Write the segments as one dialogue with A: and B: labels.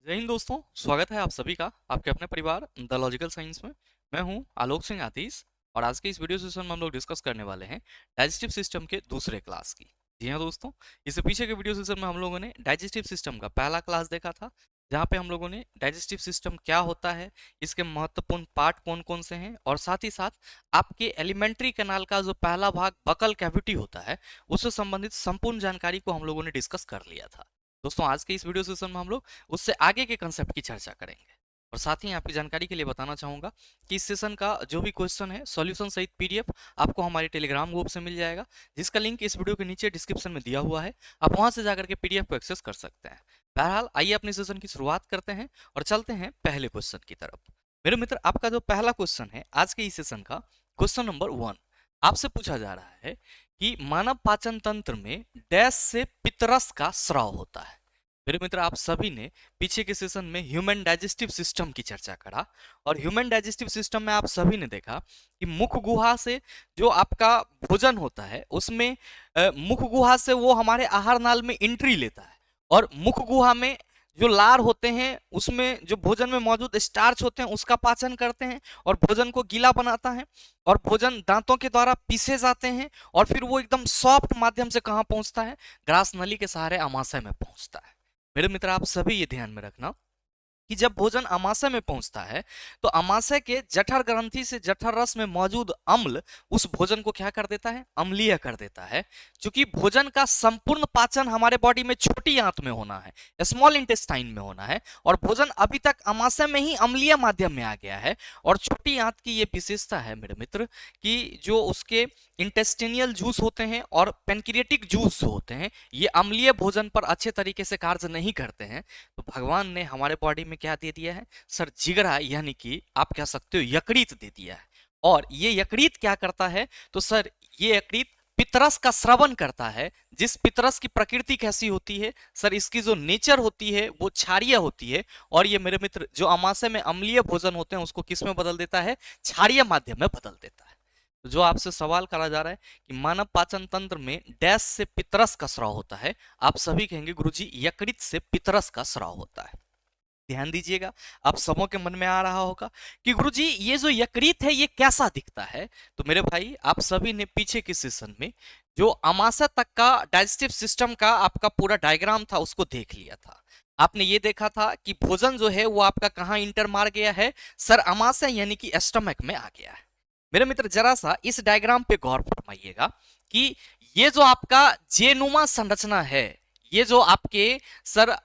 A: जय हिंद दोस्तों, स्वागत है आप सभी का आपके अपने परिवार द लॉजिकल साइंस में। मैं हूं आलोक सिंह आतीश और आज के इस वीडियो सेशन में हम लोग डिस्कस करने वाले हैं डाइजेस्टिव सिस्टम के दूसरे क्लास की। जी हाँ दोस्तों, इससे पीछे के वीडियो सेशन में हम लोगों ने डाइजेस्टिव सिस्टम का पहला क्लास देखा था, जहाँ पे हम लोगों ने डाइजेस्टिव सिस्टम क्या होता है, इसके महत्वपूर्ण पार्ट कौन कौन से हैं और साथ ही साथ आपके एलिमेंट्री कैनाल का जो पहला भाग बकल कैविटी होता है उससे संबंधित संपूर्ण जानकारी को हम लोगों ने डिस्कस कर लिया था। दोस्तों आज के इस वीडियो सेशन में हम लोग उससे आगे के कंसेप्ट की चर्चा करेंगे और साथ ही आपकी जानकारी के लिए बताना चाहूंगा कि इस सेशन का जो भी क्वेश्चन है सॉल्यूशन सहित पीडीएफ आपको हमारे टेलीग्राम ग्रुप से मिल जाएगा, जिसका लिंक इस वीडियो के नीचे डिस्क्रिप्शन में दिया हुआ है। आप वहां से जाकर के पीडीएफ को एक्सेस कर सकते हैं। बहरहाल आइए अपने सेशन की शुरुआत करते हैं और चलते हैं पहले क्वेश्चन की तरफ। मेरे मित्र, आपका जो पहला क्वेश्चन है आज के इस सेशन का, क्वेश्चन नंबर 1 आपसे पूछा जा रहा है कि मानव पाचन तंत्र में डैश से पितरस का स्राव होता है। मेरे मित्र, आप सभी ने पीछे के सेशन में ह्यूमन डाइजेस्टिव सिस्टम की चर्चा करा और ह्यूमन डाइजेस्टिव सिस्टम में आप सभी ने देखा कि मुख गुहा से जो आपका भोजन होता है उसमें मुख गुहा से वो हमारे आहार नाल में एंट्री लेता है और मुख गुहा में जो लार होते हैं उसमें जो भोजन में मौजूद स्टार्च होते हैं उसका पाचन करते हैं और भोजन को गीला बनाता है और भोजन दांतों के द्वारा पीसे जाते हैं और फिर वो एकदम सॉफ्ट माध्यम से कहाँ पहुंचता है, ग्रास नली के सहारे आमाशय में पहुंचता है। मेरे मित्र, आप सभी ये ध्यान में रखना कि जब भोजन आमाशय में पहुंचता है तो आमाशय के जठर ग्रंथि से जठर रस में मौजूद अम्ल उस भोजन को क्या कर देता है, अम्लीय कर देता है। क्योंकि भोजन का संपूर्ण पाचन हमारे बॉडी में छोटी आंत में होना है, स्मॉल इंटेस्टाइन में होना है, और भोजन अभी तक आमाशय में ही अम्लीय माध्यम में आ गया है। और छोटी आंत की ये विशेषता है मेरे मित्र कि जो उसके इंटेस्टिनियल जूस होते हैं और पेनक्रिएटिक जूस जो होते हैं ये अम्लीय भोजन पर अच्छे तरीके से कार्य नहीं करते हैं। तो भगवान ने हमारे बॉडी में क्या दे दिया है सर, जिगरा, यानी कि आप कह सकते हो यकृत दे दिया है। और ये यकृत क्या करता है तो सर, ये यकृत पितरस का श्रवण करता है। जिस पितरस की प्रकृति कैसी होती है सर, इसकी जो नेचर होती है वो क्षारीय होती है। और ये मेरे मित्र जो आमाशय में अम्लीय भोजन होते हैं उसको किस में बदल देता है, क्षारीय माध्यम में बदल देता है। तो जो आपसे सवाल करा जा रहा है कि मानव पाचन तंत्र में डैश से पितरस का स्राव होता है, आप सभी कहेंगे गुरुजी यकृत से पितरस का स्राव होता है। ध्यान दीजिएगा, आप सबों के मन में आ रहा होगा कि गुरुजी ये जो यकृत है ये कैसा दिखता है। तो मेरे भाई, आप सभी ने पीछे के सेशन में जो अमाशय तक का डाइजेस्टिव सिस्टम का आपका पूरा डायग्राम था उसको देख लिया था। आपने ये देखा था कि भोजन जो है वो आपका कहाँ इंटर मार गया है सर, अमाशय यानी कि स्टमक में आ गया है। मेरे मित्र, जरा सा इस डायग्राम पे गौर फरमाइएगा कि ये जो आपका जेनुमा संरचना है, ये जो आपके सर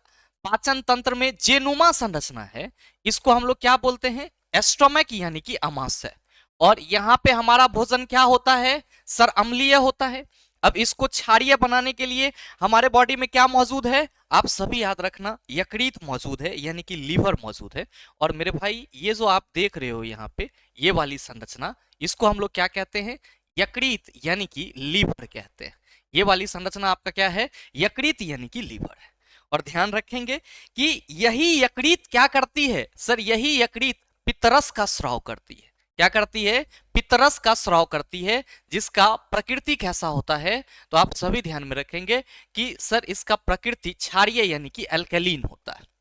A: पाचन तंत्र में जेनुमा संरचना है, इसको हम लोग क्या बोलते हैं, एस्टोमक यानी कि अमाशय। और यहाँ पे हमारा भोजन क्या होता है सर, अम्लीय होता है। अब इसको क्षारीय बनाने के लिए हमारे बॉडी में क्या मौजूद है, आप सभी याद रखना, यकृत मौजूद है यानी कि लीवर मौजूद है। और मेरे भाई, ये जो आप देख रहे हो यहाँ पे ये वाली संरचना, इसको हम लोग क्या कहते हैं, यकृत यानी कि लीवर कहते हैं। ये वाली संरचना आपका क्या है, यकृत यानी कि लीवर है। और ध्यान रखेंगे कि यही यकृत क्या करती है सर, यही यकृत पितरस का स्राव करती है। क्या करती है, पितरस का स्राव करती है, जिसका प्रकृति कैसा होता है तो आप सभी ध्यान में रखेंगे कि सर इसका प्रकृति क्षारीय यानी कि अल्कलीन होता है।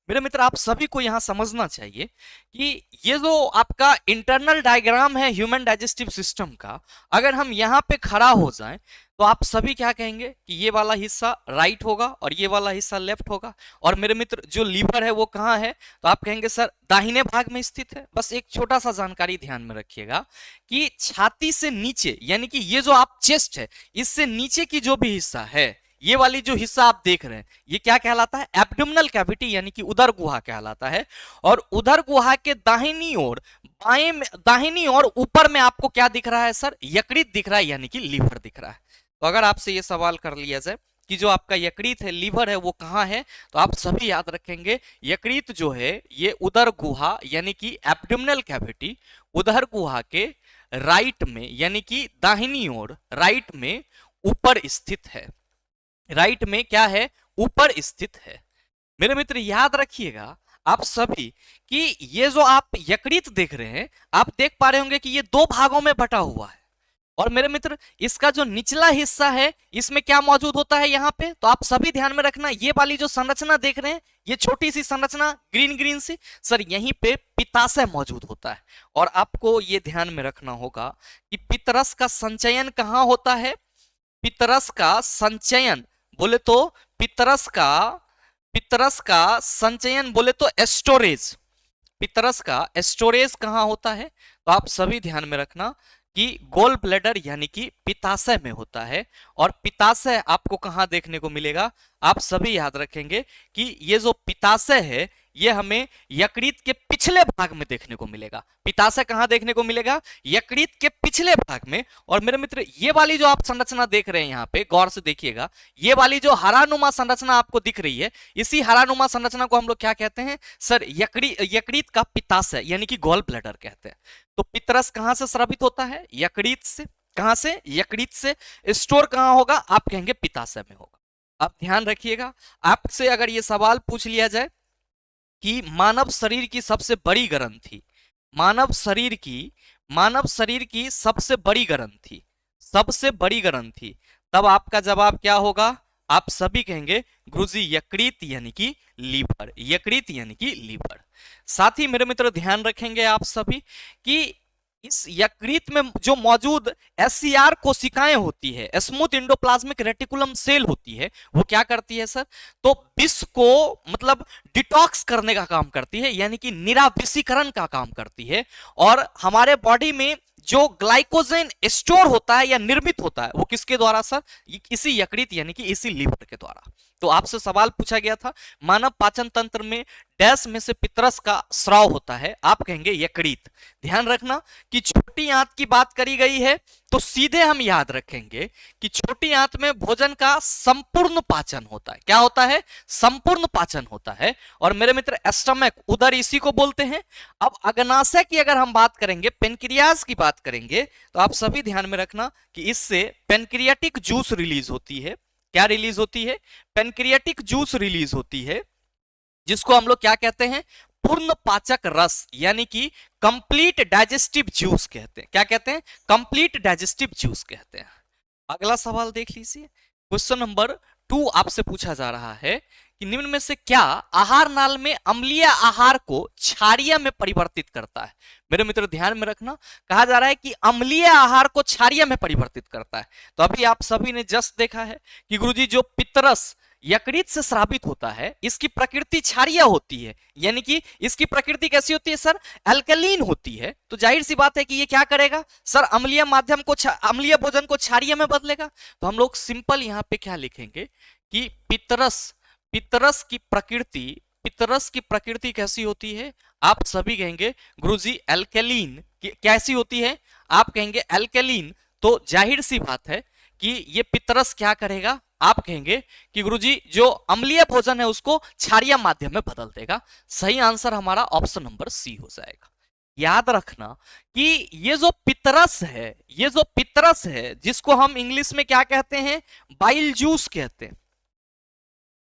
A: मेरे मित्र, आप सभी को यहां समझना चाहिए कि ये जो आपका इंटरनल डायग्राम है ह्यूमन डाइजेस्टिव सिस्टम का, अगर हम यहां पे खड़ा हो जाएं तो आप सभी क्या कहेंगे कि ये वाला हिस्सा राइट होगा और ये वाला हिस्सा लेफ्ट होगा। और मेरे मित्र, जो लीवर है वो कहाँ है तो आप कहेंगे सर दाहिने भाग में स्थित है। बस एक छोटा सा जानकारी ध्यान में रखिएगा कि छाती से नीचे यानी कि ये जो आप चेस्ट है इससे नीचे की जो भी हिस्सा है, ये वाली जो हिस्सा आप देख रहे हैं ये क्या कहलाता है, एब्डोमिनल कैविटी यानी कि उदर गुहा कहलाता है। और उदर गुहा के दाहिनी ओर, बाएं में, दाहिनी ओर ऊपर में आपको क्या दिख रहा है सर, यकृत दिख रहा है यानी कि लीवर दिख रहा है। तो अगर आपसे ये सवाल कर लिया जाए कि जो आपका यकृत है, लीवर है, वो कहाँ है, तो आप सभी याद रखेंगे यकृत जो है ये उदर गुहा यानी कि एब्डोमिनल कैविटी, उदर गुहा के राइट में यानी कि दाहिनी ओर राइट में ऊपर स्थित है। राइट में क्या है, ऊपर स्थित है। मेरे मित्र याद रखिएगा आप सभी कि ये जो आप यकृत देख रहे हैं, आप देख पा रहे होंगे कि ये दो भागों में बटा हुआ है। और मेरे मित्र इसका जो निचला हिस्सा है इसमें क्या मौजूद होता है यहाँ पे, तो आप सभी ध्यान में रखना, ये वाली जो संरचना देख रहे हैं, ये छोटी सी संरचना ग्रीन ग्रीन सी, सर यहीं पे पित्ताशय मौजूद होता है। और आपको ये ध्यान में रखना होगा कि पितरस का संचयन कहाँ होता है, पितरस का संचयन बोले तो पितरस का संचयन बोले तो स्टोरेज, पितरस का स्टोरेज कहाँ होता है, तो आप सभी ध्यान में रखना कि गोल ब्लैडर यानी कि पित्ताशय में होता है। और पित्ताशय आपको कहां देखने को मिलेगा, आप सभी याद रखेंगे कि ये जो पित्ताशय है ये हमें यकृत के पिछले भाग में देखने को मिलेगा। पित्ताशय कहां देखने को मिलेगा, यकृत के पिछले भाग में। और मेरे मित्र ये वाली जो आप संरचना देख रहे हैं यहाँ पे गौर से देखिएगा, ये वाली जो हरानुमा संरचना आपको दिख रही है, इसी हरानुमा संरचना को हम लोग क्या कहते हैं सर, यकृत का पित्ताशय यानी कि गॉल ब्लैडर कहते हैं। तो पितरस कहां से स्रावित होता है, यकृत से। कहां से, यकृत से। स्टोर कहां होगा, आप कहेंगे पित्ताशय में होगा। अब ध्यान रखिएगा, आपसे अगर ये सवाल पूछ लिया जाए कि मानव शरीर की सबसे बड़ी ग्रंथि, मानव शरीर की सबसे बड़ी ग्रंथि, सबसे बड़ी ग्रंथि, तब आपका जवाब क्या होगा, आप सभी कहेंगे गुरुजी यकृत यानी कि लीवर, यकृत यानी कि लीवर। साथ ही मेरे मित्र ध्यान रखेंगे आप सभी कि इस यकृत में जो मौजूद एससीआर कोशिकाएं होती है, स्मूथ एंडोप्लाज्मिक रेटिकुलम सेल होती है, वो क्या करती है सर, तो विष को मतलब डिटॉक्स करने का काम करती है, यानी कि निराविषीकरण का काम करती है। और हमारे बॉडी में जो ग्लाइकोजन स्टोर होता है या निर्मित होता है वो किसके द्वारा सर, इसी यकृत यानी कि इसी लीवर के द्वारा। तो आपसे सवाल पूछा गया था मानव पाचन तंत्र में डैश में से पितरस का स्राव होता है, आप कहेंगे यकृत। ध्यान रखना कि छोटी आंत की बात करी गई है तो सीधे हम याद रखेंगे कि छोटी आंत में भोजन का संपूर्ण पाचन होता है। क्या होता है, संपूर्ण पाचन होता है। और मेरे मित्र स्टमक, उदर, इसी को बोलते हैं। अब अग्नाशय की अगर हम बात करेंगे, पेनक्रियाज की बात करेंगे, तो आप सभी ध्यान में रखना कि इससे पेनक्रियाटिक जूस रिलीज होती है। क्या रिलीज होती है, पेनक्रियाटिक जूस रिलीज होती है, जिसको हम लोग क्या कहते हैं, पूर्ण पाचक रस यानी कि कंप्लीट डाइजेस्टिव जूस कहते हैं। क्या कहते हैं, कंप्लीट डाइजेस्टिव जूस कहते हैं। अगला सवाल देख लीजिए, क्वेश्चन नंबर 2 आपसे पूछा जा रहा है कि निम्न में से क्या आहार नाल में अम्लीय आहार को क्षारीय में परिवर्तित करता है। मेरे मित्र ध्यान में रखना, कहा जा रहा है कि अम्लीय आहार को क्षारीय में परिवर्तित करता है। तो अभी आप सभी ने जस्ट देखा है कि गुरुजी जो पितरस यकृत से स्रावित होता है, इसकी प्रकृति क्षारीय होती है, यानी कि इसकी प्रकृति कैसी होती है सर, अल्कलीन होती है। तो जाहिर सी बात है कि ये क्या करेगा सर, अम्लीय माध्यम को, अम्लीय भोजन को क्षारीय में बदलेगा। तो हम लोग सिंपल यहाँ पे क्या लिखेंगे कि पितरस की प्रकृति कैसी होती है, आप सभी कहेंगे गुरुजी अल्कलीन। कैसी होती है, आप कहेंगे अल्कलीन। तो जाहिर सी बात है कि ये पितरस क्या करेगा, आप कहेंगे कि गुरुजी जो अम्लीय भोजन है उसको क्षारीय माध्यम में बदल देगा। सही आंसर हमारा ऑप्शन नंबर सी हो जाएगा। याद रखना कि ये जो पितरस है जिसको हम इंग्लिश में क्या कहते हैं, बाइल जूस कहते हैं,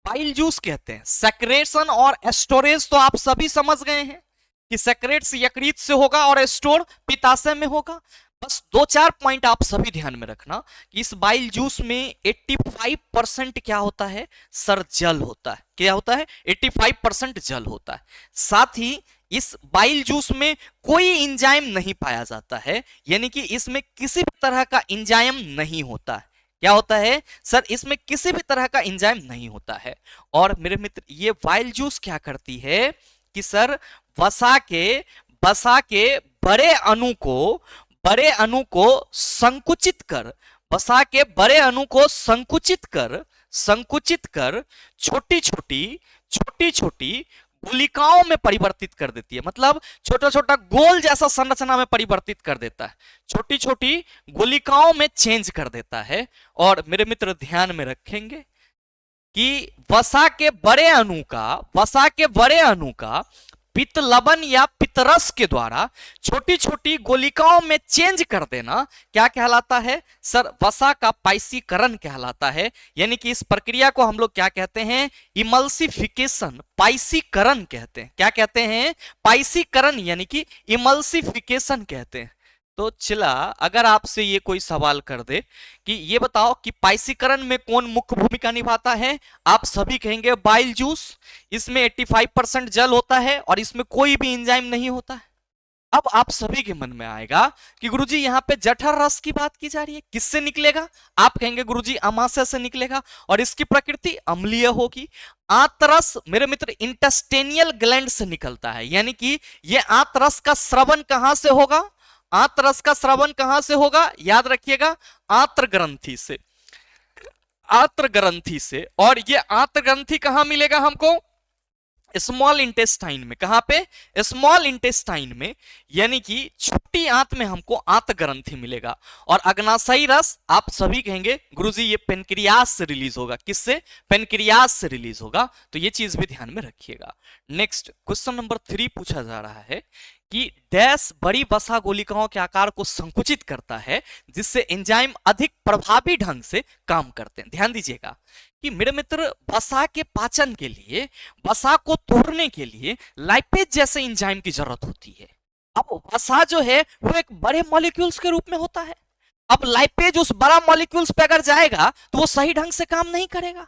A: बाइल जूस कहते हैं। सेक्रेशन और स्टोरेज तो आप सभी समझ गए हैं कि सेक्रेट्स यकृत से होगा और स्टोर पित्ताशय में होगा। बस 2-4 पॉइंट आप सभी ध्यान में रखना कि इस बाइल जूस में 85% क्या होता है सर, जल होता है। क्या होता है, 85% जल होता है। साथ ही इस बाइल जूस में कोई एंजाइम नहीं पाया जाता है, यानी कि इसमें किसी भी तरह का एंजाइम नहीं होता है। क्या होता है सर, इसमें किसी भी तरह का एंजाइम नहीं होता है। और मेरे मित्र ये बाइल जूस क्या करती है कि सर वसा के बड़े अणु को संकुचित कर, वसा के बड़े अणु को संकुचित कर छोटी छोटी गुलिकाओं में परिवर्तित कर देती है। मतलब छोटा छोटा गोल जैसा संरचना में परिवर्तित कर देता है, छोटी छोटी गुलिकाओं में चेंज कर देता है। और मेरे मित्र ध्यान में रखेंगे कि वसा के बड़े अणु का पित्त लवण या पितरस के द्वारा छोटी छोटी गोलिकाओं में चेंज कर देना क्या कहलाता है सर, वसा का पाइसीकरण कहलाता है। यानी कि इस प्रक्रिया को हम लोग क्या कहते हैं, इमल्सिफिकेशन, पाइसीकरण कहते हैं। क्या कहते हैं, पाइसीकरण यानी कि इमल्सिफिकेशन कहते हैं। तो चिला, अगर आपसे ये कोई सवाल कर दे कि ये बताओ कि पाइसीकरण में कौन मुख्य भूमिका निभाता है, आप सभी कहेंगे बाइल जूस। इसमें 85% जल होता है और इसमें कोई भी एंजाइम नहीं होता है। अब आप सभी के मन में आएगा कि गुरुजी यहाँ पे जठर रस की बात की जा रही है, किससे निकलेगा? आप कहेंगे गुरुजी अमाशय से निकलेगा और इसकी प्रकृति अम्लीय होगी। आंतरस मेरे मित्र इंटेस्टेनियल ग्लैंड से निकलता है, यानी कि ये आंतरस का स्रवण कहां से होगा? आंतरस का स्रवण कहां से होगा? याद रखिएगा, आंत्र ग्रंथि से। आंत्र ग्रंथि से। और ये आंत्र ग्रंथि कहां मिलेगा हमको? स्मॉल इंटेस्टाइन में। कहां पे? स्मॉल इंटेस्टाइन में, यानी कि छोटी आंत में हमको आंत ग्रंथि मिलेगा। और अग्नाशयी रस आप सभी कहेंगे गुरुजी ये पेनक्रियास से रिलीज होगा। किससे? पेनक्रियास से रिलीज होगा। तो ये चीज भी ध्यान में रखिएगा। नेक्स्ट क्वेश्चन नंबर 3 पूछा जा रहा है कि डैश बड़ी वसा गोलिकाओं के आकार को संकुचित करता है जिससे एंजाइम अधिक प्रभावी ढंग से काम करते हैं। ध्यान दीजिएगा कि मेरे मित्र वसा के पाचन के लिए, वसा को तोड़ने के लिए लाइपेज जैसे एंजाइम की जरूरत होती है। अब वसा जो है वो एक बड़े मॉलिक्यूल्स के रूप में होता है। अब लाइपेज उस बड़ा मॉलिक्यूल्स पे अगर जाएगा तो वो सही ढंग से काम नहीं करेगा।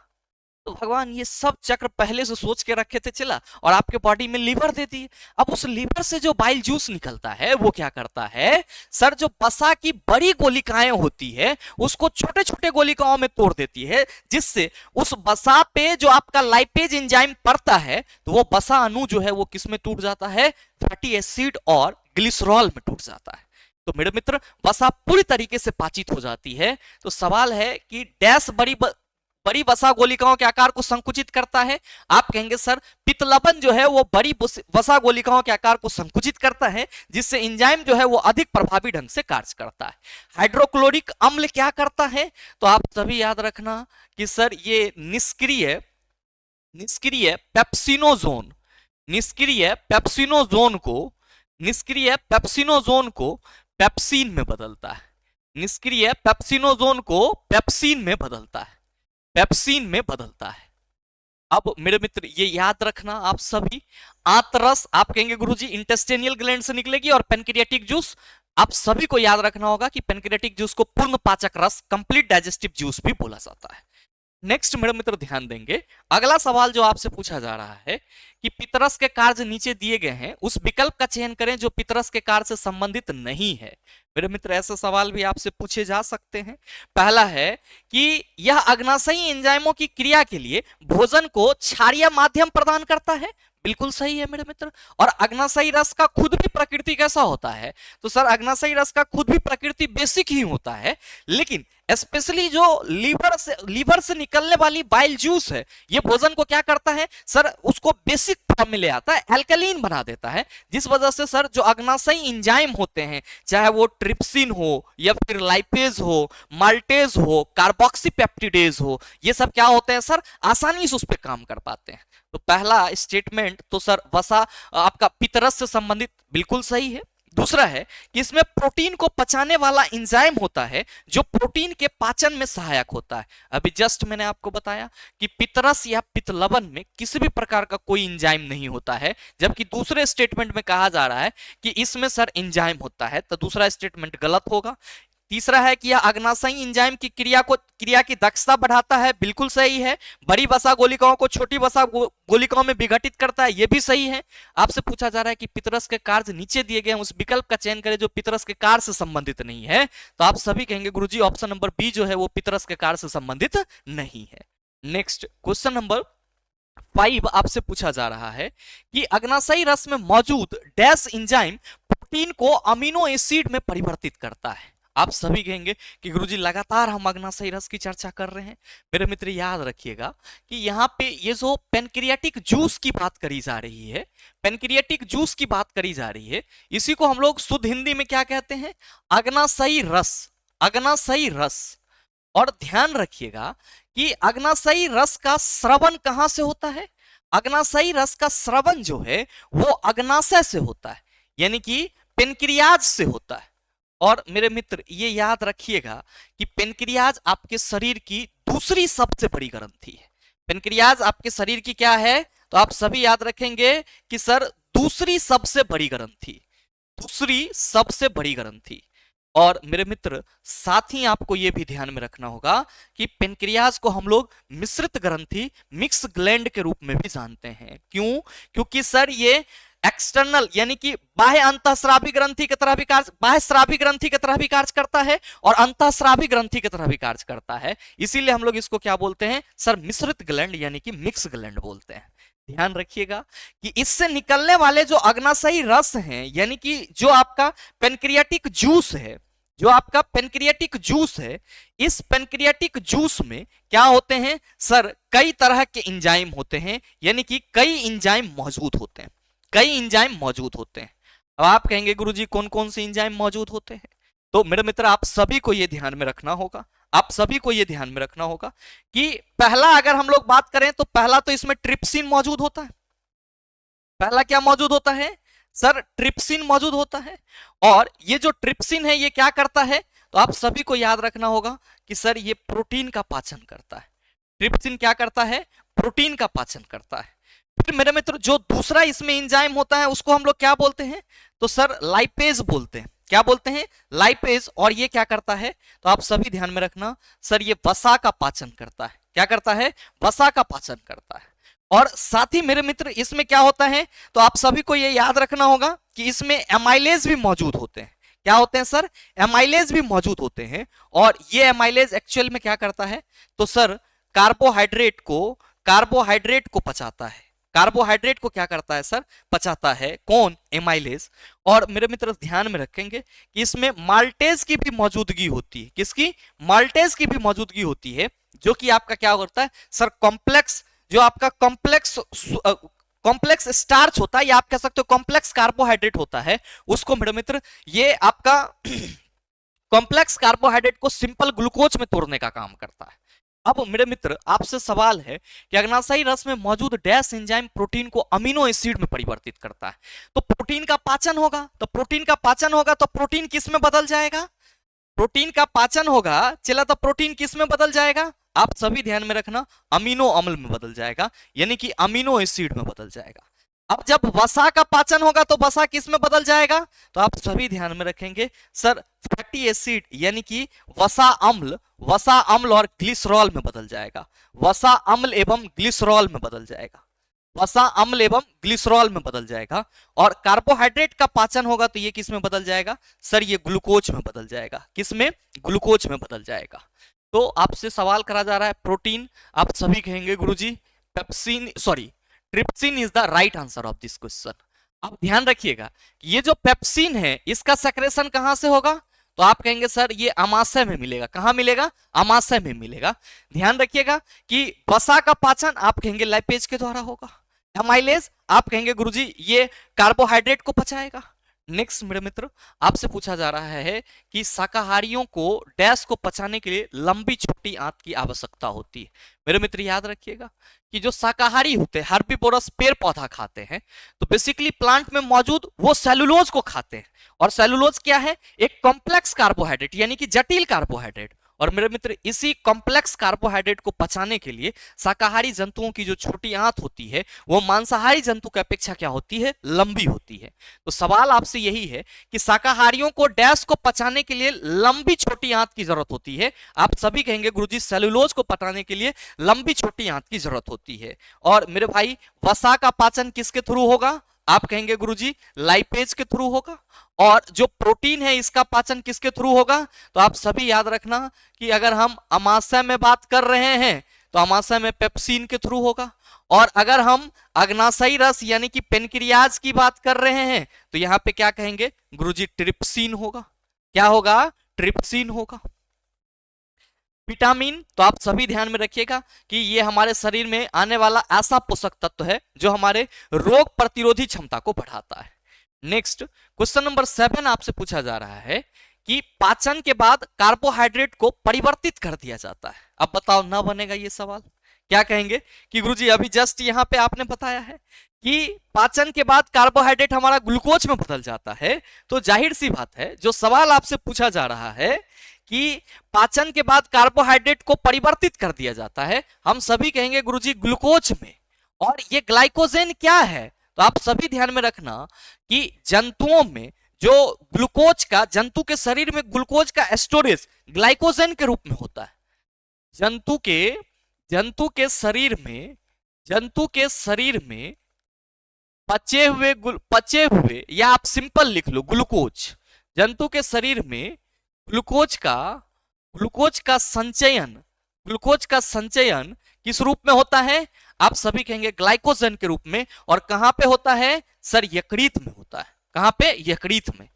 A: तो भगवान ये सब चक्र पहले से सोच के रखे थे चिला, और आपके बॉडी में लीवर दे दिए। अब उस लीवर से जो बाइल जूस निकलता है वो क्या करता है सर? जो वसा की बड़ी गोलिकाएं होती है उसको छोटे छोटे गोलिकाओं में तोड़ देती है, जिससे उस वसा पे जो आपका लाइपेज एंजाइम पड़ता है तो वो वसा अणु जो है वो किस में टूट जाता है? फैटी एसिड और ग्लिसरॉल में टूट जाता है। तो मेरे मित्र वसा पूरी तरीके से पाचित हो जाती है। तो सवाल है कि डैश बड़ी वसा गोलिकाओं के आकार को संकुचित करता है। आप कहेंगे सर पित्त लवण जो है वो बड़ी वसा गोलिकाओं के आकार को संकुचित करता है, जिससे एंजाइम जो है वो अधिक प्रभावी ढंग से कार्य करता है। हाइड्रोक्लोरिक अम्ल क्या करता है? तो आप सभी याद रखना कि सर ये निष्क्रिय पेप्सिनोजोन, निष्क्रिय पेप्सिनोजोन को पेप्सिन में बदलता है। निष्क्रिय पेप्सिनोजोन को पेप्सिन में बदलता है, पेप्सिन में बदलता है। अब मेरे मित्र ये याद रखना आप सभी, आंतरस आप कहेंगे गुरुजी इंटेस्टेनियल ग्लैंड से निकलेगी, और पेनक्रियाटिक जूस आप सभी को याद रखना होगा कि पेनक्रियाटिक जूस को पूर्ण पाचक रस, कंप्लीट डाइजेस्टिव जूस भी बोला जाता है। नेक्स्ट मेरे मित्र ध्यान देंगे, अगला सवाल जो आपसे पूछा जा रहा है कि पितरस के कार्य नीचे दिए गए हैं, उस विकल्प का चयन करें जो पितरस के कार्य से संबंधित नहीं है। मेरे मित्र ऐसे सवाल भी आपसे पूछे जा सकते हैं। पहला है कि यह अग्नाशयी एंजाइमों की क्रिया के लिए भोजन को क्षारीय माध्यम प्रदान करता है। बिल्कुल सही है मेरे मित्र। और अग्नाशयी रस का खुद भी प्रकृति कैसा होता है? तो सर अग्नाशयी रस का खुद भी प्रकृति बेसिक ही होता है, लेकिन स्पेशली जो लीवर से निकलने वाली बाइल जूस है ये भोजन को क्या करता है सर? उसको बेसिक फॉर्म में ले आता है, एल्कलीन बना देता है, जिस वजह से सर जो अग्नाशयी एंजाइम होते हैं, चाहे वो ट्रिप्सिन हो या फिर लाइपेज हो, माल्टेज हो, कार्बोक्सीपेप्टिडेज हो, ये सब क्या होते हैं सर? आसानी से उस पर काम कर पाते हैं। तो पहला स्टेटमेंट तो सर वसा आपका पितरस से संबंधित बिल्कुल सही है। दूसरा है कि इसमें प्रोटीन को पचाने वाला एंजाइम होता है जो प्रोटीन के पाचन में सहायक होता है। अभी जस्ट मैंने आपको बताया कि पितरस या पित्त लवण में किसी भी प्रकार का कोई एंजाइम नहीं होता है, जबकि दूसरे स्टेटमेंट में कहा जा रहा है कि इसमें सर एंजाइम होता है, तो दूसरा स्टेटमेंट गलत होगा। तीसरा है कि यह अग्नाशयी एंजाइम की क्रिया की दक्षता बढ़ाता है, बिल्कुल सही है। बड़ी वसा गोलिकाओं को छोटी वसा गोलिकाओं में विघटित करता है, यह भी सही है। आपसे पूछा जा रहा है कि पितरस के कार्य नीचे दिए गए हैं, उस विकल्प का चयन करें जो पितरस के कार्य से संबंधित नहीं है। तो आप सभी कहेंगे गुरुजी ऑप्शन नंबर बी जो है वो पितरस के कार्य से संबंधित नहीं है। नेक्स्ट क्वेश्चन नंबर 5 आपसे पूछा जा रहा है कि अग्नाशयी रस में मौजूद डैश एंजाइम प्रोटीन को अमीनो एसिड में परिवर्तित करता है। आप सभी कहेंगे कि गुरुजी लगातार हम अग्नाशयी रस की चर्चा कर रहे हैं। मेरे मित्र याद रखिएगा कि यहाँ पे ये जो पेनक्रियाटिक जूस की बात करी जा रही है, पेनक्रियाटिक जूस की बात करी जा रही है, इसी को हम लोग शुद्ध हिंदी में क्या कहते हैं? अग्नाशयी रस, अग्नाशयी रस। और ध्यान रखिएगा कि अग्नाशयी रस का स्रवण कहां से होता है? अग्नाशयी रस का स्रवण जो है वो अग्नाशय से होता है, यानी कि पेनक्रियाज से होता है। और मेरे मित्र ये याद रखिएगा कि पेनक्रियाज आपके शरीर की दूसरी सबसे बड़ी ग्रंथि है। पेनक्रियाज आपके शरीर की क्या है? तो आप सभी याद रखेंगे कि सर दूसरी सबसे बड़ी ग्रंथि, दूसरी सबसे बड़ी ग्रंथि। और मेरे मित्र साथ ही आपको यह भी ध्यान में रखना होगा कि पेनक्रियाज को हम लोग मिश्रित ग्रंथि मिक्स ग्लैंड के रूप में भी जानते हैं। क्यों? क्योंकि सर ये एक्सटर्नल यानी कि बाह्य अंतःस्रावी ग्रंथि की तरह भी कार्य, बाह्य स्रावी ग्रंथि की तरह भी कार्य करता है और अंतःस्रावी ग्रंथि की तरह भी कार्य करता है। इसीलिए हम लोग इसको क्या बोलते हैं सर? मिश्रित ग्लैंड यानी कि मिक्स ग्लैंड बोलते हैं। ध्यान रखिएगा कि इससे निकलने वाले जो अग्नाशयी रस हैं यानी कि जो आपका पेनक्रियाटिक जूस है, जो आपका पेनक्रियाटिक जूस है, इस पेनक्रियाटिक जूस में क्या होते हैं सर? कई तरह के एंजाइम होते हैं, यानी कि कई एंजाइम मौजूद होते हैं, कई एंजाइम मौजूद होते हैं। अब आप कहेंगे गुरुजी कौन कौन से एंजाइम मौजूद होते हैं? तो मेरे मित्र आप सभी को यह ध्यान में रखना होगा, आप सभी को यह ध्यान में रखना होगा कि पहला अगर हम लोग बात करें तो पहला तो इसमें ट्रिप्सिन मौजूद होता है। पहला क्या मौजूद होता है सर? ट्रिप्सिन मौजूद होता है। और ये जो ट्रिप्सिन है ये क्या करता है? तो आप सभी को याद रखना होगा कि सर ये प्रोटीन का पाचन करता है। ट्रिप्सिन क्या करता है? प्रोटीन का पाचन करता है। फिर मेरे मित्र जो दूसरा इसमें एंजाइम होता है उसको हम लोग क्या बोलते हैं? तो सर लाइपेज बोलते हैं। क्या बोलते हैं? लाइपेज। और ये क्या करता है? तो आप सभी ध्यान में रखना सर ये वसा का पाचन करता है। क्या करता है? वसा का पाचन करता है। और साथ ही मेरे मित्र इसमें क्या होता है? तो आप सभी को ये याद रखना होगा कि इसमें एमाइलेज भी मौजूद होते हैं। क्या होते हैं सर? एमाइलेज भी मौजूद होते हैं। और ये एमाइलेज एक्चुअल में क्या करता है? तो सर कार्बोहाइड्रेट को पचाता है। कार्बोहाइड्रेट को क्या करता है सर? पचाता है। कौन? एमाइलेज। और मेरे मित्र ध्यान में रखेंगे कि इसमें माल्टेज की भी मौजूदगी होती है। किसकी? माल्टेज की भी मौजूदगी होती है, जो कि आपका क्या होता है सर? कॉम्प्लेक्स, जो आपका कॉम्प्लेक्स स्टार्च होता है या आप कह सकते हो कॉम्प्लेक्स कार्बोहाइड्रेट होता है, उसको मेरे मित्र ये आपका कॉम्प्लेक्स कार्बोहाइड्रेट को सिंपल ग्लूकोज में तोड़ने का काम करता है। अब मेरे मित्र आपसे सवाल है कि अग्नाशयी रस में मौजूद डैश एंजाइम प्रोटीन को अमीनो एसिड में परिवर्तित करता है। तो प्रोटीन का पाचन होगा, तो प्रोटीन का पाचन होगा तो प्रोटीन किस में बदल जाएगा? प्रोटीन का पाचन होगा चला तो प्रोटीन किस में बदल जाएगा? आप सभी ध्यान में रखना, अमीनो अम्ल में बदल जाएगा, यानी कि अमीनो एसिड में बदल जाएगा। अब जब वसा का पाचन होगा तो वसा किस में बदल जाएगा? तो आप सभी ध्यान में रखेंगे सर फैटी एसिड यानी कि वसा अम्ल और ग्लिसरॉल में बदल जाएगा। वसा अम्ल एवं ग्लिसरॉल में बदल जाएगा। वसा अम्ल एवं ग्लिसरॉल में बदल जाएगा। और कार्बोहाइड्रेट का पाचन होगा तो ये किस में बदल जाएगा सर? ये ग्लूकोज में बदल जाएगा। किस में? ग्लूकोज में बदल जाएगा। तो आपसे सवाल करा जा रहा है प्रोटीन, आप सभी कहेंगे गुरुजी trypsin is the right answer of this question. अब ध्यान रखिएगा ये जो पेप्सिन है इसका सेक्रेशन कहां से होगा? तो आप कहेंगे सर ये अमाशय में मिलेगा। कहां मिलेगा? अमाशय में मिलेगा। ध्यान रखिएगा कि वसा का पाचन आप कहेंगे लाइपेज के द्वारा होगा। एमाइलेज आप कहेंगे गुरुजी ये कार्बोहाइड्रेट को पचाएगा। नेक्स्ट मेरे मित्र आपसे पूछा जा रहा है कि शाकाहारियों को डैश को पचाने के लिए लंबी छोटी आंत की आवश्यकता होती है। मेरे मित्र याद रखिएगा कि जो शाकाहारी होते हैं हर्बीवोरस पेड़ पौधा खाते हैं, तो बेसिकली प्लांट में मौजूद वो सेलुलोज को खाते हैं। और सेलुलोज क्या है? एक कॉम्प्लेक्स कार्बोहाइड्रेट यानी कि जटिल कार्बोहाइड्रेट। और मेरे मित्र इसी कॉम्प्लेक्स कार्बोहाइड्रेट को पचाने के लिए शाकाहारी जंतुओं की जो छोटी आंत होती है वो मांसाहारी जंतु की अपेक्षा क्या होती है? लंबी होती है। तो सवाल आपसे यही है कि शाकाहारियों को डैश को पचाने के लिए लंबी छोटी आंत की जरूरत होती है। आप सभी कहेंगे गुरुजी सेलुलोज को पचाने के लिए लंबी छोटी आंत की जरूरत होती है। और मेरे भाई वसा का पाचन किसके थ्रू होगा? आप कहेंगे गुरुजी लाइपेज के थ्रू होगा। और जो प्रोटीन है इसका पाचन किसके थ्रू होगा? तो आप सभी याद रखना कि अगर हम अमाशय में बात कर रहे हैं तो अमाशय में पेप्सिन के थ्रू होगा। और अगर हम अग्नाशयी रस यानी कि पेनक्रियाज की बात कर रहे हैं तो यहां पे क्या कहेंगे गुरुजी? ट्रिप्सिन होगा। क्या होगा? ट्रिप्सिन होगा। विटामिन तो आप सभी ध्यान में रखिएगा कि ये हमारे शरीर में आने वाला ऐसा पोषक तत्व है जो हमारे रोग प्रतिरोधी क्षमता को बढ़ाता है। नेक्स्ट क्वेश्चन नंबर 7 आपसे पूछा जा रहा है कि पाचन के बाद कार्बोहाइड्रेट को परिवर्तित कर दिया जाता है। अब बताओ ना बनेगा ये सवाल? क्या कहेंगे कि गुरुजी अभी जस्ट यहां पे आपने बताया है कि पाचन के बाद कार्बोहाइड्रेट हमारा ग्लूकोज में बदल जाता है, तो जाहिर सी बात है जो सवाल आपसे पूछा जा रहा है कि पाचन के बाद कार्बोहाइड्रेट को परिवर्तित कर दिया जाता है, हम सभी कहेंगे गुरुजी ग्लूकोज में। और ये ग्लाइकोजेन क्या है? तो आप सभी ध्यान में रखना कि जंतुओं में जो ग्लूकोज का, जंतु के शरीर में ग्लूकोज का स्टोरेज ग्लाइकोजन के रूप में होता है। जंतु के जंतु के शरीर में जंतु के शरीर में पचे हुए या आप सिंपल लिख लो ग्लूकोज। जंतु के शरीर में ग्लूकोज का ग्लूकोज का संचयन ग्लूकोज का संचयन किस रूप में होता है? आप सभी कहेंगे ग्लाइकोजन के रूप में। और कहां पे होता है सर? यकृत में होता है। कहां पे? यकृत में।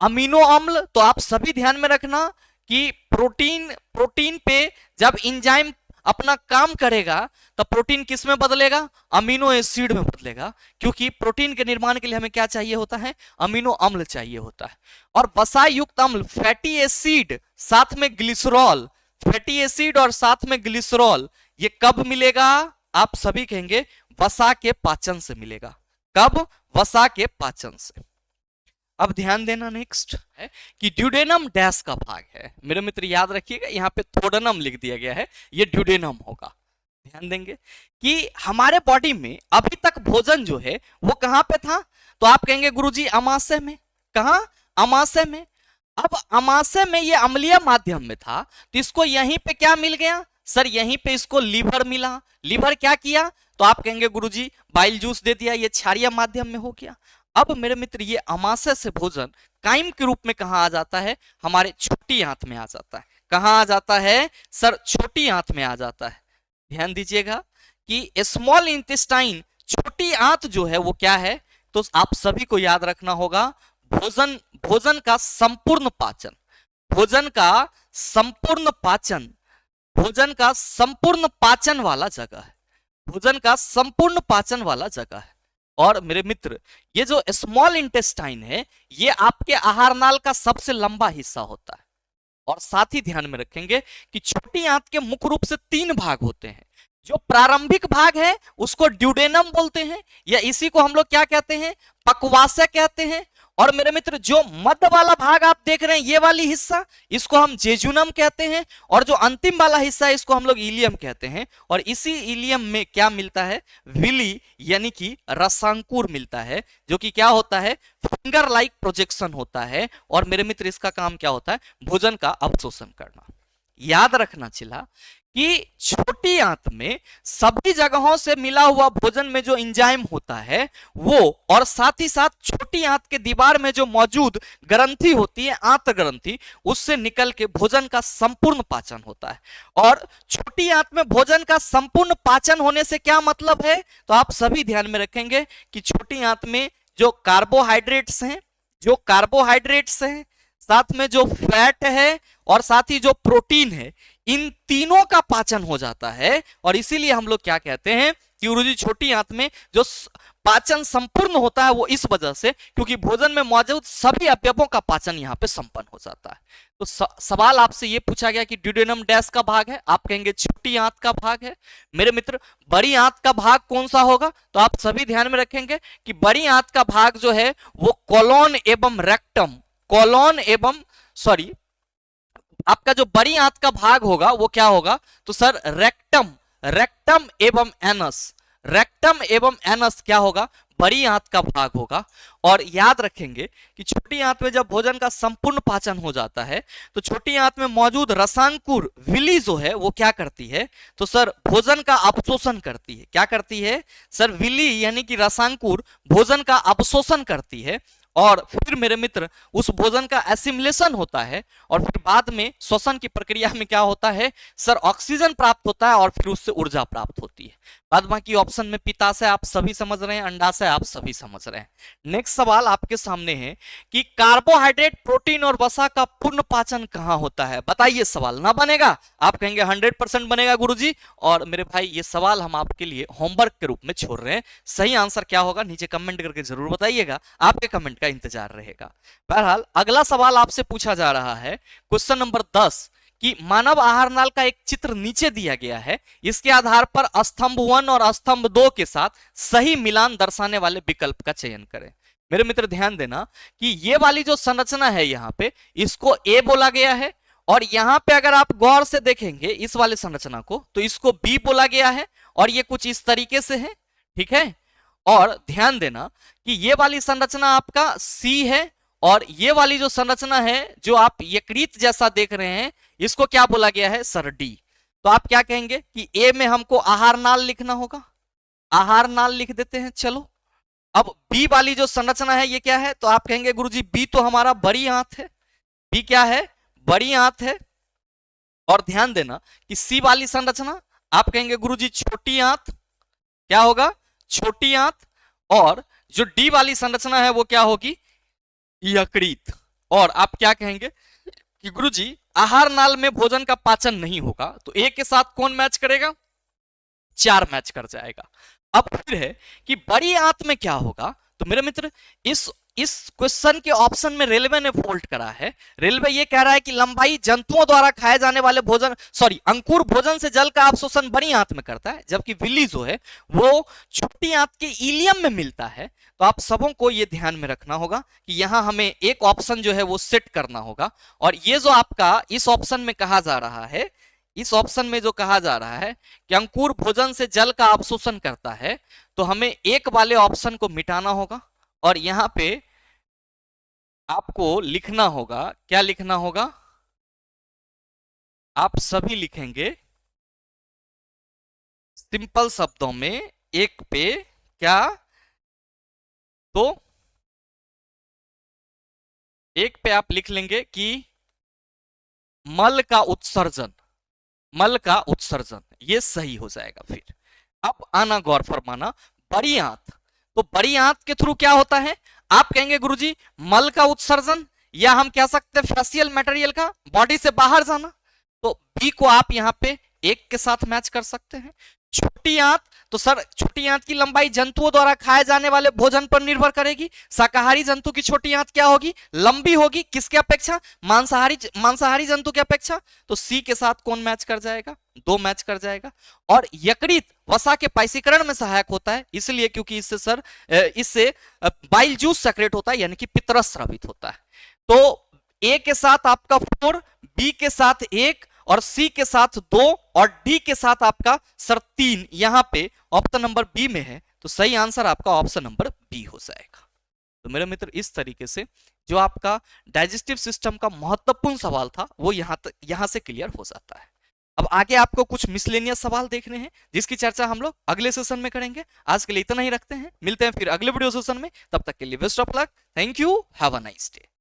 A: अमीनो अम्ल तो आप सभी ध्यान में रखना कि प्रोटीन पे जब एंजाइम अपना काम करेगा तो प्रोटीन किस में बदलेगा? अमीनो एसिड में बदलेगा, क्योंकि प्रोटीन के निर्माण के लिए हमें क्या चाहिए होता है? अमीनो अम्ल चाहिए होता है। और वसा युक्त अम्ल, फैटी एसिड साथ में ग्लिसरॉल, फैटी एसिड और साथ में ग्लिसरॉल, ये कब मिलेगा? आप सभी कहेंगे वसा के पाचन से मिलेगा। कब? वसा के पाचन से। अब ध्यान देना नेक्स्ट है कि ड्यूडेनम डैश का भाग है। मेरे मित्र याद रखिएगा, यहाँ पे थोडनम लिख दिया गया है, ये ड्यूडेनम होगा। ध्यान देंगे कि हमारे बॉडी में अभी तक भोजन जो है वो कहां पे था? तो आप कहेंगे गुरुजी अमाशय में। कहां? अमाशय में। अब अमाशय में ये अम्लीय माध्यम में था, तो इसको यहीं पे क्या मिल गया सर? यहीं पे इसको लीवर मिला। लीवर क्या किया? तो आप कहेंगे गुरुजी बाइल जूस दे दिया, ये क्षारीय माध्यम में हो गया। अब मेरे मित्र ये अमाशय से भोजन काइम के रूप में कहां आ जाता है? हमारे छोटी आंत में आ जाता है। कहां आ जाता है सर? छोटी आंत में आ जाता है। ध्यान दीजिएगा कि स्मॉल इंटेस्टाइन, छोटी आंत जो है वो क्या है? तो आप सभी को याद रखना होगा भोजन का संपूर्ण पाचन, भोजन का संपूर्ण पाचन, भोजन का संपूर्ण पाचन वाला जगह है। भोजन का संपूर्ण पाचन वाला जगह है। और मेरे मित्र ये जो स्मॉल इंटेस्टाइन है ये आपके आहार नाल का सबसे लंबा हिस्सा होता है। और साथ ही ध्यान में रखेंगे कि छोटी आंत के मुख्य रूप से 3 भाग होते हैं। जो प्रारंभिक भाग है उसको ड्यूडेनम बोलते हैं, या इसी को हम लोग क्या कहते हैं? पक्वाशय कहते हैं। और मेरे मित्र जो मध्य वाला भाग आप देख रहे हैं, ये वाली हिस्सा, इसको हम जेजुनम कहते हैं। और जो अंतिम वाला हिस्सा है इसको हम लोग इलियम कहते हैं। और इसी इलियम में क्या मिलता है? विली यानी कि रसांकुर मिलता है, जो कि क्या होता है? फिंगर लाइक प्रोजेक्शन होता है। और मेरे मित्र इसका काम क्या होता है? भोजन का अवशोषण करना। याद रखना चिल्ला कि छोटी आंत में सभी जगहों से मिला हुआ भोजन में जो एंजाइम होता है वो, और साथ ही साथ छोटी आंत के दीवार में जो मौजूद ग्रंथि होती है, आंत ग्रंथि, उससे निकल के भोजन का संपूर्ण पाचन होता है। और छोटी आंत में भोजन का संपूर्ण पाचन होने से क्या मतलब है? तो आप सभी ध्यान में रखेंगे कि छोटी आंत में जो कार्बोहाइड्रेट्स हैं, साथ में जो फैट है और साथ ही जो प्रोटीन है, इन तीनों का पाचन हो जाता है। और इसीलिए हम लोग क्या कहते हैं कि गुरुजी छोटी आंत में जो पाचन संपूर्ण होता है वो इस वजह से, क्योंकि भोजन में मौजूद सभी अवयवों का पाचन यहाँ पे संपन्न हो जाता है। तो सवाल आपसे ये पूछा गया कि ड्यूडेनम डैश का भाग है, आप कहेंगे छोटी आंत का भाग है। मेरे मित्र बड़ी आंत का भाग कौन सा होगा? तो आप सभी ध्यान में रखेंगे कि बड़ी आंत का भाग जो है वो कोलोन एवं रेक्टम, आपका जो बड़ी आंत का भाग होगा वो क्या होगा? तो सर रेक्टम एवं एनस क्या होगा? बड़ी आंत का भाग होगा। और याद रखेंगे कि छोटी आंत में जब भोजन का संपूर्ण पाचन हो जाता है तो छोटी आंत में मौजूद रसांकुर विली जो है वो क्या करती है? तो सर भोजन का अवशोषण करती है। क्या करती है सर? विली यानी कि रसांकुर भोजन का अवशोषण करती है। और फिर मेरे मित्र उस भोजन का एसिमिलेशन होता है, और फिर बाद में श्वसन की प्रक्रिया में क्या होता है सर? ऑक्सीजन प्राप्त होता है और फिर उससे ऊर्जा प्राप्त होती है। बाद बाकी ऑप्शन में पित्ताशय आप सभी समझ रहे हैं, अंडाशय आप सभी समझ रहे हैं। नेक्स्ट सवाल आपके सामने है कि कार्बोहाइड्रेट, प्रोटीन और वसा का पूर्ण पाचन कहां होता है? बताइए सवाल ना बनेगा? आप कहेंगे 100% बनेगा गुरुजी। और मेरे भाई ये सवाल हम आपके लिए होमवर्क के रूप में छोड़ रहे हैं। सही आंसर क्या होगा नीचे कमेंट करके जरूर बताइएगा, आपके कमेंट का इंतजार रहेगा। बहरहाल अगला सवाल आपसे पूछा जा रहा है, क्वेश्चन नंबर 10, कि मानव आहार नाल का एक चित्र नीचे दिया गया है। इसके आधार पर स्तंभ 1 और स्तंभ 2 के साथ सही मिलान दर्शाने वाले विकल्प का चयन करें। मेरे मित्र ध्यान देना कि ये वाली जो संरचना है यहाँ पे, इसको ए बोला गया है। और यहाँ पे अगर आप गौर से देखेंगे इस वाले संरचना को, तो इसको बी बोला गया है। और ये कुछ इस तरीके से है, ठीक है। और ध्यान देना कि ये वाली संरचना आपका सी है और ये वाली जो संरचना है जो आप यकृत जैसा देख रहे हैं, इसको क्या बोला गया है सर? डी। तो आप क्या कहेंगे कि ए में हमको आहार नाल लिखना होगा, आहार नाल लिख देते हैं। चलो अब बी वाली जो संरचना है ये क्या है? तो आप कहेंगे गुरुजी बी तो हमारा बड़ी आंत है, बी क्या है? बड़ी आंत है। और ध्यान देना कि सी वाली संरचना आप कहेंगे गुरुजी छोटी आंत, क्या होगा? छोटी आंत। और जो डी वाली संरचना है वो क्या होगी? यकृत। और आप क्या कहेंगे कि गुरुजी आहार नाल में भोजन का पाचन नहीं होगा, तो ए के साथ कौन मैच करेगा? 4 मैच कर जाएगा। अब फिर है कि बड़ी आंत में क्या होगा? तो मेरे मित्र इस क्वेश्चन के ऑप्शन में रेलवे ने फोल्ड करा है। रेलवे ये कह रहा है कि लंबाई जंतुओं द्वारा खाए जाने वाले भोजन, सॉरी अंकुर भोजन से जल का अवशोषण बड़ी आंत में करता है, जबकि विली जो है वो छोटी आंत के इलियम में मिलता है। तो आप सबों को ये ध्यान में रखना होगा कि यहां हमें एक ऑप्शन जो है वो सेट करना होगा। और ये जो आपका इस ऑप्शन में कहा जा रहा है, इस ऑप्शन में जो कहा जा रहा है कि अंकुर भोजन से जल का अवशोषण करता है, तो हमें एक वाले ऑप्शन को मिटाना होगा और यहां पे आपको लिखना होगा, क्या लिखना होगा? आप सभी लिखेंगे सिंपल शब्दों में एक पे क्या? तो एक पे आप लिख लेंगे कि मल का उत्सर्जन, मल का उत्सर्जन, ये सही हो जाएगा। फिर अब आना गौर फरमाना, बड़ी आंत, तो बड़ी आंत के थ्रू क्या होता है? आप कहेंगे गुरुजी मल का उत्सर्जन, या हम कह सकते हैं फेसियल मटेरियल का बॉडी से बाहर जाना। तो बी को आप यहां पे एक के साथ मैच कर सकते हैं। छोटी आंत, तो सर छोटी आंत की लंबाई जंतुओं द्वारा खाए जाने वाले भोजन पर निर्भर करेगी। शाकाहारी जंतु की छोटी आंत क्या होगी? लंबी होगी। किसके अपेक्षा? मांसाहारी जंतु की अपेक्षा। तो सी के साथ कौन मैच कर जाएगा? 2 मैच कर जाएगा। और यकृत वसा के पाइसीकरण में सहायक होता है, इसलिए क्योंकि इससे सर इससे बाइल जूस सेक्रेट होता है, यानी कि पित्तरस स्रावित होता है। तो ए के साथ आपका 4, बी के साथ 1 और सी के साथ 2 और डी के साथ आपका सर 3 यहां पे ऑप्शन नंबर बी में है। तो सही आंसर आपका ऑप्शन नंबर बी हो जाएगा। तो मेरे मित्र इस तरीके से जो आपका डाइजेस्टिव सिस्टम का महत्वपूर्ण सवाल था वो यहां से क्लियर हो जाता है। अब आगे आपको कुछ मिसलेनियस सवाल देखने हैं जिसकी चर्चा हम लोग अगले सेशन में करेंगे। आज के लिए इतना ही रखते हैं, मिलते हैं फिर अगले वीडियो सेशन में। तब तक के लिए best of luck, thank you, have a nice day.